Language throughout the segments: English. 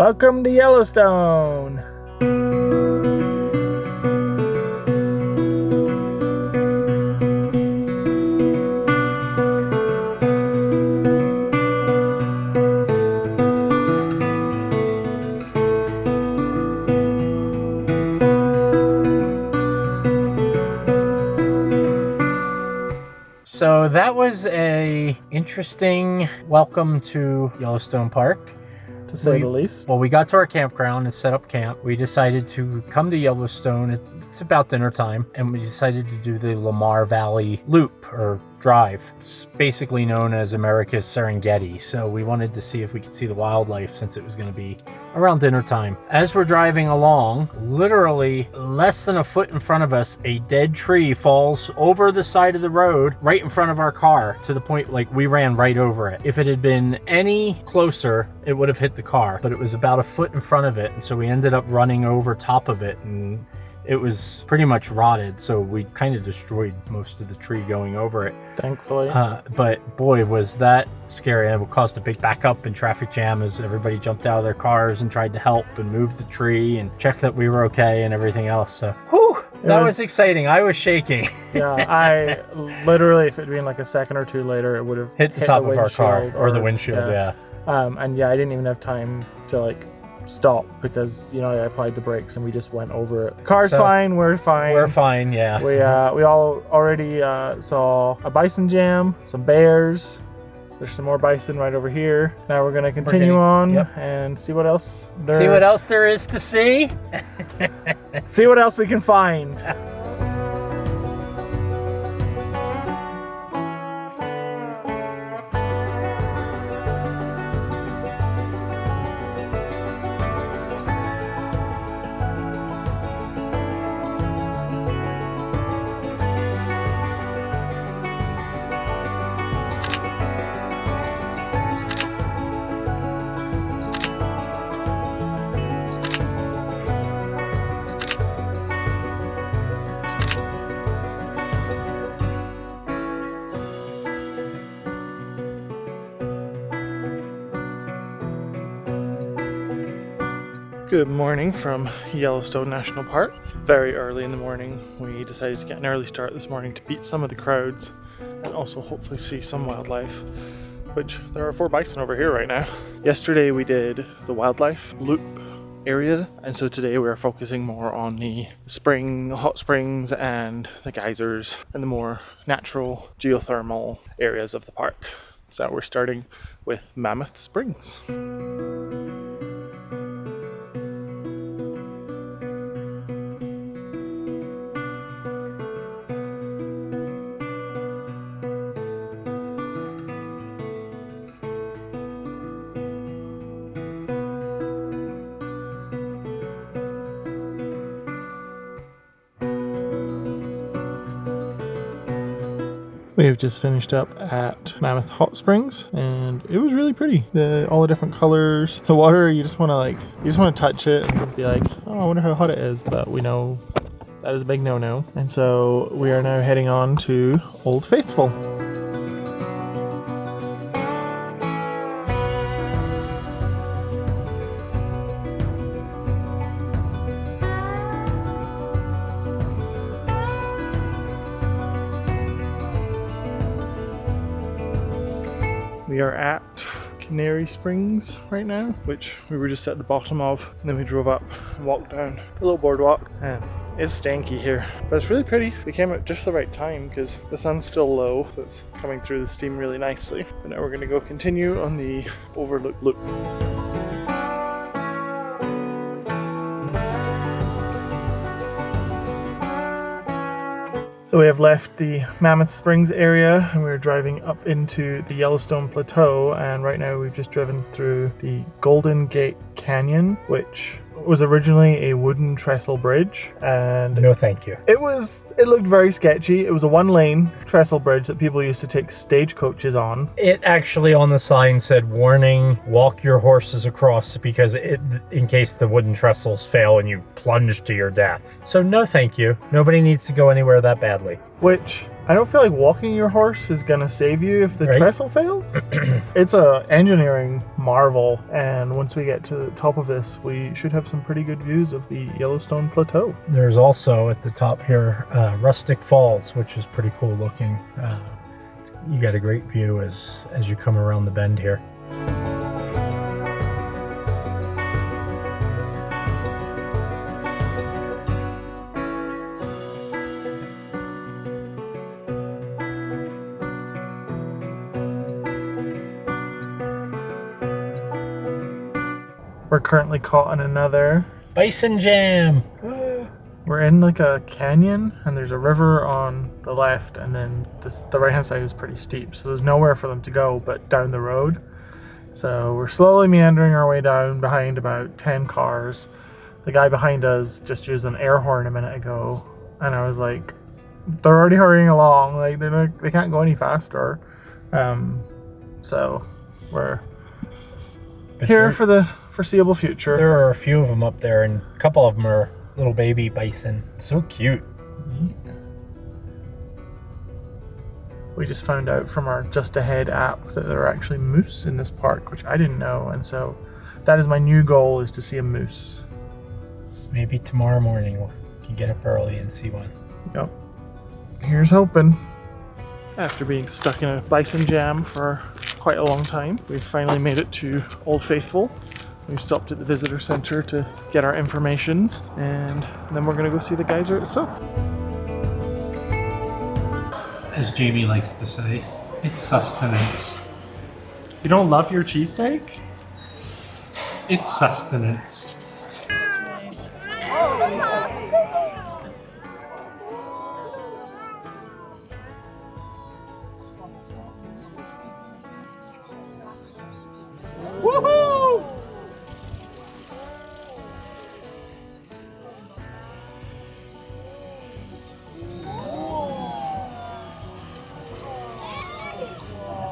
Welcome to Yellowstone. So that was a interesting welcome to Yellowstone Park, to say the least. Well, we got to our campground and set up camp. We decided to come to Yellowstone. It's about dinner time, and we decided to do the LeMar Valley Loop or Drive. It's basically known as America's Serengeti. So we wanted to see if we could see the wildlife since it was going to be around dinner time. As we're driving along, literally less than a foot in front of us, a dead tree falls over the side of the road right in front of our car, to the point like we ran right over it. If it had been any closer, it would have hit the car, but it was about a foot in front of it, and so we ended up running over top of it, and it was pretty much rotted, so we kind of destroyed most of the tree going over it. Thankfully. But boy, was that scary. And it caused a big backup and traffic jam as everybody jumped out of their cars and tried to help and move the tree and check that we were okay and everything else. So, whew, that was exciting. I was shaking. Yeah, I literally, if it had been like a second or two later, it would have hit the top of our car or the windshield, yeah. And yeah, I didn't even have time to stop because I applied the brakes and we just went over it. Car's fine, we're fine, yeah. We all already saw a bison jam, some bears. There's some more bison right over here. Now we're gonna continue on and see what else there is to see. See what else we can find. Good morning from Yellowstone National Park. It's very early in the morning. We decided to get an early start this morning to beat some of the crowds and also hopefully see some wildlife, which there are 4 bison over here right now. Yesterday we did the wildlife loop area, and so today we are focusing more on the hot springs and the geysers and the more natural geothermal areas of the park. So we're starting with Mammoth Springs. We've just finished up at Mammoth Hot Springs, and it was really pretty. All the different colors, the water. You just want to touch it and be like, oh, I wonder how hot it is. But we know that is a big no-no, and so we are now heading on to Old Faithful. We are at Canary Springs right now, which we were just at the bottom of, and then we drove up and walked down the little boardwalk, and it's stanky here, but it's really pretty. We came at just the right time because the sun's still low, so it's coming through the steam really nicely. But now we're going to go continue on the Overlook Loop. So we have left the Mammoth Springs area and we're driving up into the Yellowstone Plateau, and right now we've just driven through the Golden Gate Canyon, which was originally a wooden trestle bridge, and no thank you. It looked very sketchy. It was a 1-lane trestle bridge that people used to take stagecoaches on. It actually on the sign said, warning, walk your horses across because in case the wooden trestles fail and you plunge to your death. So no thank you. Nobody needs to go anywhere that badly. which I don't feel like walking your horse is gonna save you if the Right. trestle fails. It's a engineering marvel, and once we get to the top of this, we should have some pretty good views of the Yellowstone Plateau. There's also at the top here Rustic Falls, which is pretty cool looking. You get a great view as you come around the bend here. We're currently caught in another. Bison Jam! We're in like a canyon, and there's a river on the left, and then the right hand side is pretty steep, so there's nowhere for them to go but down the road. So we're slowly meandering our way down behind about 10 cars. The guy behind us just used an air horn a minute ago, and I was like, they're already hurrying along, like they can't go any faster. So we're here for the foreseeable future. There are a few of them up there, and a couple of them are little baby bison. So cute. We just found out from our Just Ahead app that there are actually moose in this park, which I didn't know, and so that is my new goal, is to see a moose. Maybe tomorrow morning we can get up early and see one. Yep. Here's hoping. After being stuck in a bison jam for quite a long time, we've finally made it to Old Faithful. We've stopped at the visitor center to get our informations, and then we're gonna go see the geyser itself. As Jamie likes to say, it's sustenance. You don't love your cheesesteak? It's sustenance. Woohoo!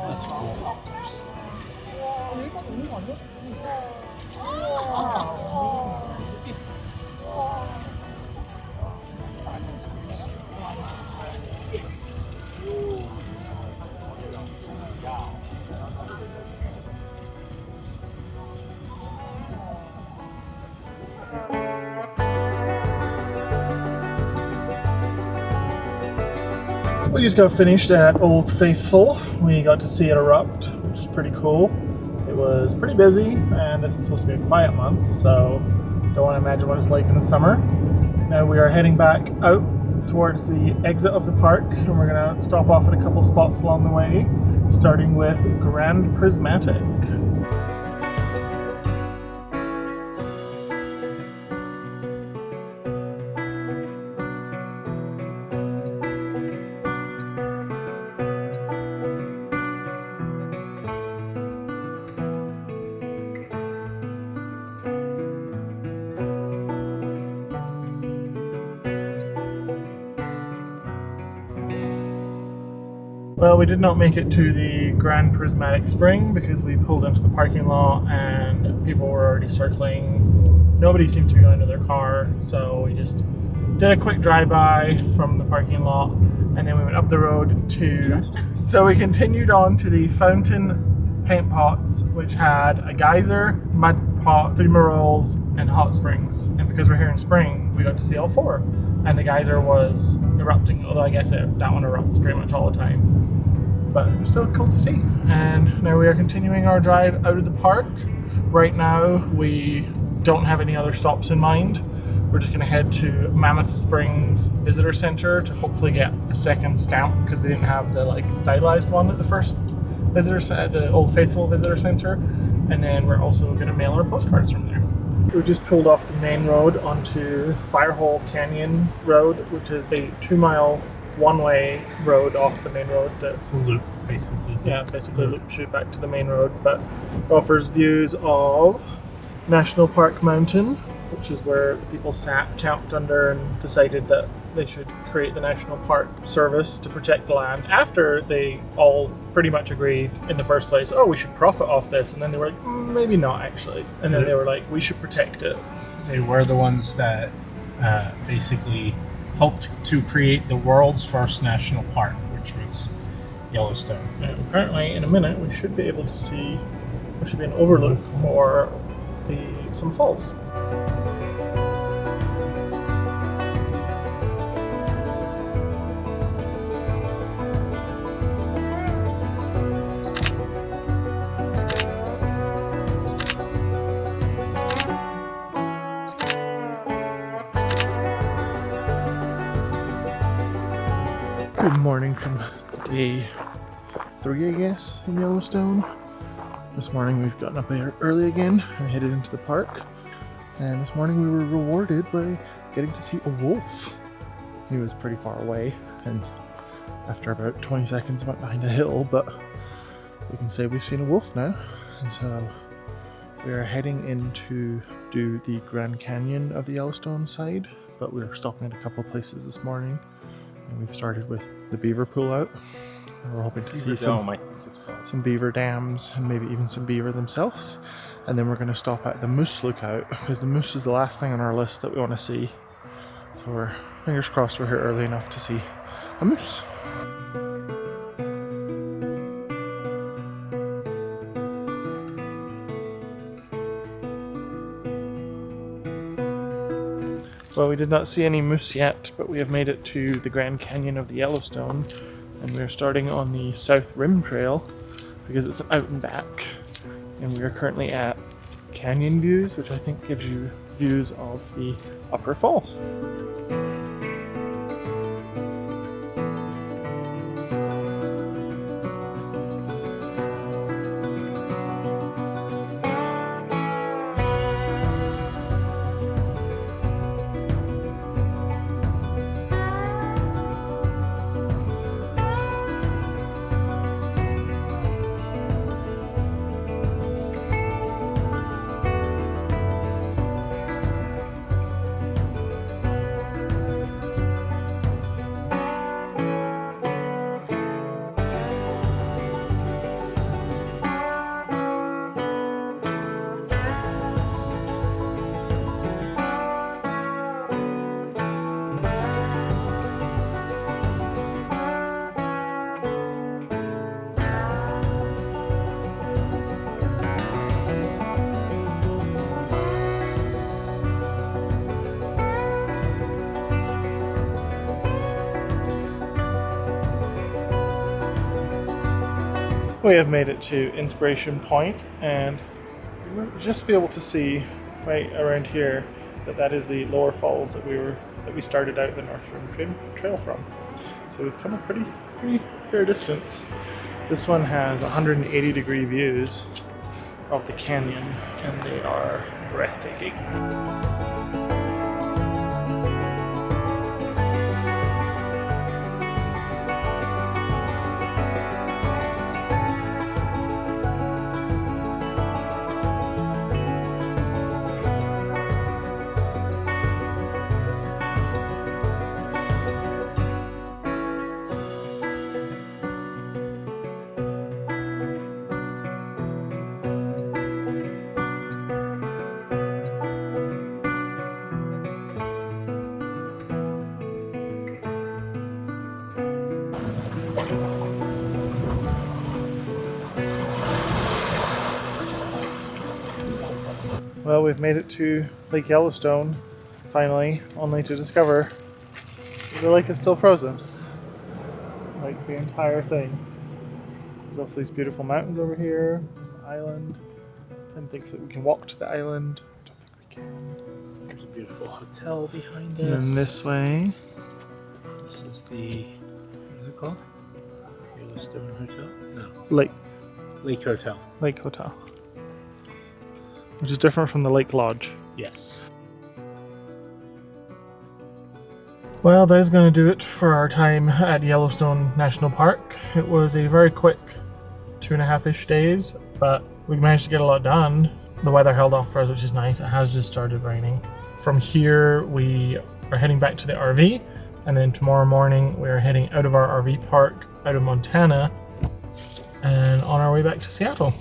That's cool. We just got finished at Old Faithful. We got to see it erupt, which is pretty cool. It was pretty busy, and this is supposed to be a quiet month, so don't want to imagine what it's like in the summer. Now we are heading back out towards the exit of the park, and we're going to stop off at a couple spots along the way, starting with Grand Prismatic. Well, we did not make it to the Grand Prismatic Spring because we pulled into the parking lot and people were already circling. Nobody seemed to be going to their car, so we just did a quick drive-by from the parking lot, and then we went up the road to... So we continued on to the fountain paint pots, which had a geyser, mud pot, fumaroles, and hot springs. And because we're here in spring, we got to see all four. And the geyser was erupting, although I guess that one erupts pretty much all the time. But it was still cool to see. And now we are continuing our drive out of the park. Right now, we don't have any other stops in mind. We're just going to head to Mammoth Springs Visitor Center to hopefully get a second stamp, because they didn't have the stylized one at the first the Old Faithful Visitor Center. And then we're also going to mail our postcards from there. We just pulled off the main road onto Firehole Canyon Road, which is a 2-mile one-way road off the main road. It's a loop, basically. Yeah, basically loop shoot back to the main road, but offers views of National Park Mountain, which is where people sat, camped under, and decided that they should create the National Park Service to protect the land after they all pretty much agreed in the first place, oh, we should profit off this, and then they were like, maybe not actually, and then they were like, we should protect it. They were the ones that basically helped to create the world's first national park, which was Yellowstone. And apparently in a minute we should be able to see, there should be an overlook for some falls. Good morning from day 3, I guess, in Yellowstone. This morning we've gotten up early again and headed into the park. And this morning we were rewarded by getting to see a wolf. He was pretty far away, and after about 20 seconds went behind a hill, but we can say we've seen a wolf now. And so we are heading in to do the Grand Canyon of the Yellowstone side, but we were stopping at a couple of places this morning. And we've started with the beaver pool out. And we're hoping to see some beaver dams and maybe even some beaver themselves. And then we're going to stop at the moose lookout, because the moose is the last thing on our list that we want to see. So we're fingers crossed we're here early enough to see a moose. Well, we did not see any moose yet, but we have made it to the Grand Canyon of the Yellowstone, and we are starting on the South Rim Trail because it's out and back. And we are currently at Canyon Views, which I think gives you views of the upper falls. We have made it to Inspiration Point, and you'll just be able to see right around here that is the lower falls that we started out the North Rim Trail from. So we've come a pretty fair distance. This one has 180-degree views of the canyon, and they are breathtaking. Well, we've made it to Lake Yellowstone, finally, only to discover the lake is still frozen. Like the entire thing. There's also these beautiful mountains over here, island. Tim thinks that we can walk to the island. I don't think we can. There's a beautiful hotel behind us. And then this way. This is the, what is it called? Yellowstone Hotel? No. Lake Hotel. Lake Hotel. Which is different from the Lake Lodge. Yes. Well, that is going to do it for our time at Yellowstone National Park. It was a very quick 2.5-ish days, but we managed to get a lot done. The weather held off for us, which is nice. It has just started raining. From here, we are heading back to the RV, and then tomorrow morning we are heading out of our RV park, out of Montana, and on our way back to Seattle.